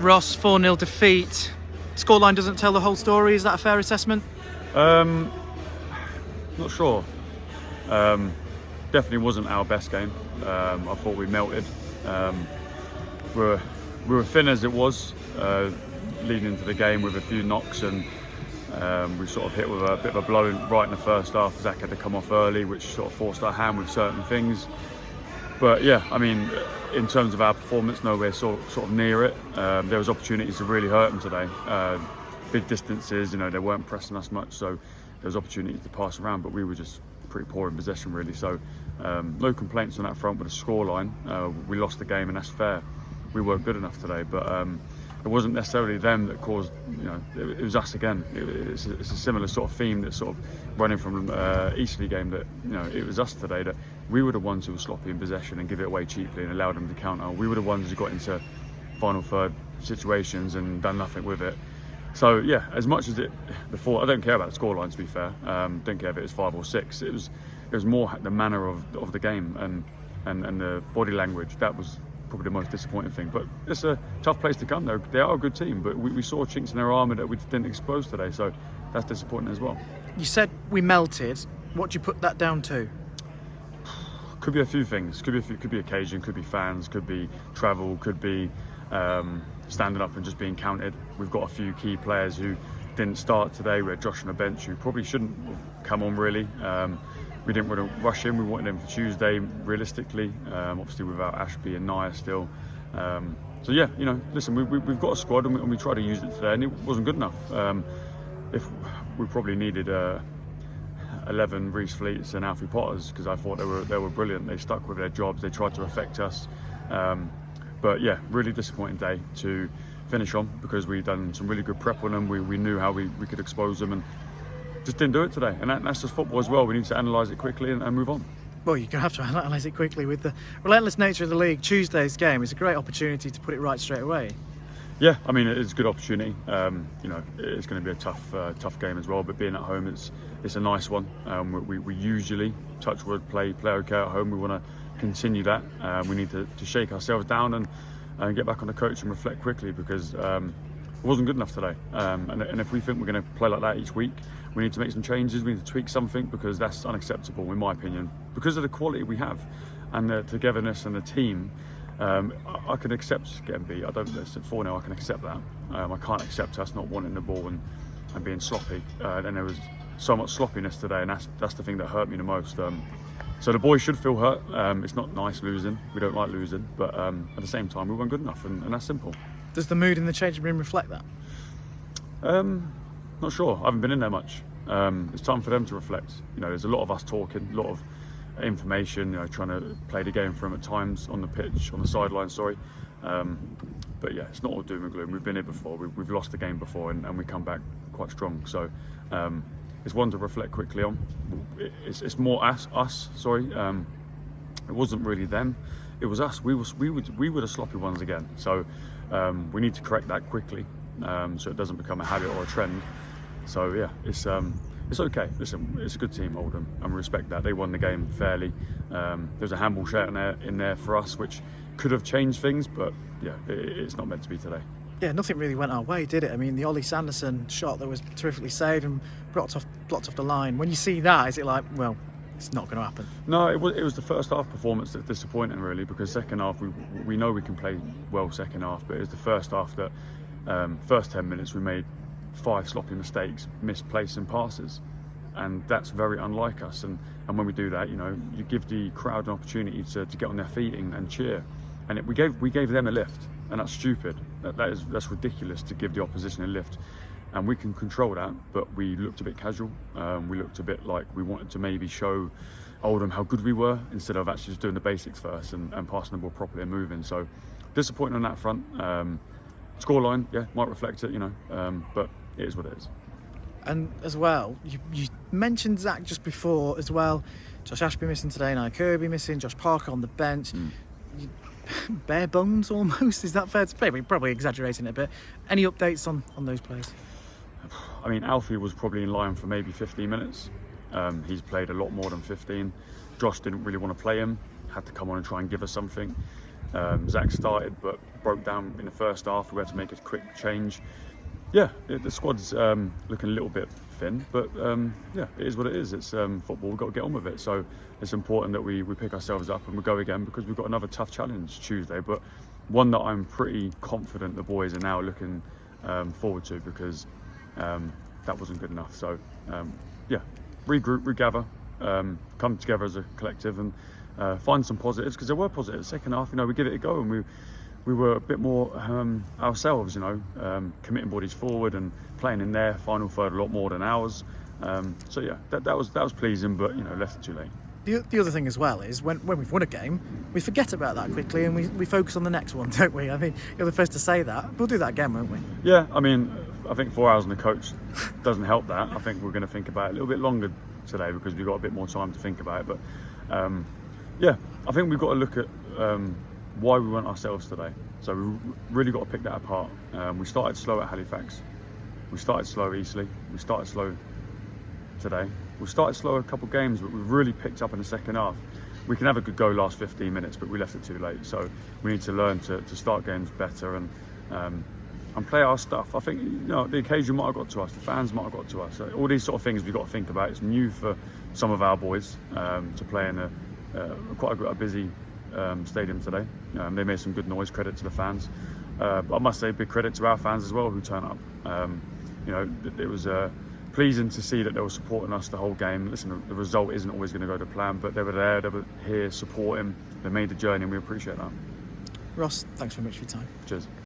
Ross, 4-0 defeat. Scoreline doesn't tell the whole story. Is that a fair assessment? Not sure. Definitely wasn't our best game. I thought we melted. We were thin as it was, leading into the game with a few knocks, and we sort of hit with a bit of a blow right in the first half. Zach had to come off early, which sort of forced our hand with certain things. But yeah, I mean, in terms of our performance, nowhere sort of near it. There was opportunities to really hurt them today. Big distances, they weren't pressing us much, so there was opportunities to pass around, but we were just pretty poor in possession really. So no complaints on that front with the scoreline. We lost the game, and that's fair. We weren't good enough today, but it wasn't necessarily them that caused, it was us again. It's a similar sort of theme that's sort of running from Eastleigh game, that, it was us today, that we were the ones who were sloppy in possession and give it away cheaply and allowed them to counter. We were the ones who got into final third situations and done nothing with it. So yeah, as much as I don't care about the scoreline, to be fair. Don't care if it was 5 or 6. It was more the manner of the game and the body language. That was probably the most disappointing thing. But it's a tough place to come though. They are a good team, but we saw chinks in their armour that we didn't expose today, so that's disappointing as well. You said we melted. What do you put that down to? Could be a few things. Could be occasion, could be fans, could be travel, could be standing up and just being counted. We've got a few key players who didn't start today. We had Josh on the bench who probably shouldn't have come on really. We didn't want to rush him. We wanted him for Tuesday realistically, obviously without Ashby and Naya still. So yeah, listen, we've got a squad, and we tried to use it today, and it wasn't good enough. If we probably needed 11 Reece Fleets and Alfie Potters, because I thought they were brilliant. They stuck with their jobs. They tried to affect us. But yeah, really disappointing day to finish on, because we'd done some really good prep on them. We knew how we could expose them, and just didn't do it today. And that's just football as well. We need to analyse it quickly and move on. Well, you're going to have to analyse it quickly. With the relentless nature of the league, Tuesday's game is a great opportunity to put it right straight away. Yeah, I mean, it's a good opportunity. It's going to be a tough game as well, but being at home, it's a nice one. We usually, touch wood, play okay at home. We want to continue that. We need to shake ourselves down and get back on the coach and reflect quickly, because it wasn't good enough today. And if we think we're going to play like that each week, we need to make some changes. We need to tweak something, because that's unacceptable in my opinion. Because of the quality we have and the togetherness and the team, I can accept getting beat. I don't listen 4-0. I can accept that. I can't accept us not wanting the ball and being sloppy. And there was so much sloppiness today, and that's the thing that hurt me the most. So the boys should feel hurt. It's not nice losing. We don't like losing, but at the same time, we weren't good enough, and that's simple. Does the mood in the changing room reflect that? Not sure. I haven't been in there much. It's time for them to reflect. There's a lot of us talking, a lot of information, trying to play the game for them at times on the pitch, on the sideline, sorry. But yeah, it's not all doom and gloom. We've been here before. We've lost the game before, and we come back quite strong. So it's one to reflect quickly on. It's more us. Sorry. It wasn't really them. It was us. We were the sloppy ones again. So we need to correct that quickly, so it doesn't become a habit or a trend. So yeah, it's okay. Listen, it's a good team, Oldham, and we respect that. They won the game fairly. There's a handball shout in there for us, which could have changed things, but yeah, it's not meant to be today. Yeah, nothing really went our way, did it? I mean, the Ollie Sanderson shot that was terrifically saved and blocked off the line. When you see that, is it like, well, it's not going to happen? No, it was the first half performance that's disappointing, really, because second half we know we can play well second half, but it was the first half that first 10 minutes we made 5 sloppy mistakes, misplacing passes, and that's very unlike us. And when we do that, you give the crowd an opportunity to get on their feet and cheer, and we gave them a lift, and that's stupid. That's ridiculous to give the opposition a lift. And we can control that, but we looked a bit casual. We looked a bit like we wanted to maybe show Oldham how good we were, instead of actually just doing the basics first and passing the ball properly and moving. So disappointing on that front. Scoreline, yeah, might reflect it, but it is what it is. And as well, you mentioned Zach just before as well. Josh Ashby missing today, Nia Kirby missing, Josh Parker on the bench. Bare bones almost, is that fair to say? We're probably exaggerating it a bit. Any updates on those players? I mean, Alfie was probably in line for maybe 15 minutes. He's played a lot more than 15. Josh didn't really want to play him, had to come on and try and give us something. Zach started, but broke down in the first half. We had to make a quick change. Yeah, the squad's looking a little bit thin, but yeah, it is what it is. It's football. We've got to get on with it. So it's important that we pick ourselves up and we go again, because we've got another tough challenge Tuesday, but one that I'm pretty confident the boys are now looking forward to, because that wasn't good enough. So yeah, regroup, regather, come together as a collective and find some positives, because there were positives. Second half, we give it a go, and we were a bit more ourselves, committing bodies forward and playing in their final third a lot more than ours. So yeah, that was pleasing, but left it too late. The other thing as well is when we've won a game, we forget about that quickly and we focus on the next one, don't we? I mean, you're the first to say that. We'll do that again, won't we? Yeah, I mean, I think 4 hours on the coach doesn't help that. I think we're going to think about it a little bit longer today, because we've got a bit more time to think about it. But yeah, I think we've got to look at why we weren't ourselves today. So we really got to pick that apart. We started slow at Halifax. We started slow at Eastleigh. We started slow today. We started slow a couple of games, but we've really picked up in the second half. We can have a good go last 15 minutes, but we left it too late. So we need to learn to start games better and play our stuff. I think the occasion might have got to us, the fans might have got to us. So all these sort of things we've got to think about. It's new for some of our boys to play in quite a busy stadium today. They made some good noise. Credit to the fans. But I must say, big credit to our fans as well who turned up. It was pleasing to see that they were supporting us the whole game. Listen, the result isn't always going to go to plan, but they were there, they were here supporting, they made the journey, and we appreciate that. Ross, thanks very much for your time. Cheers.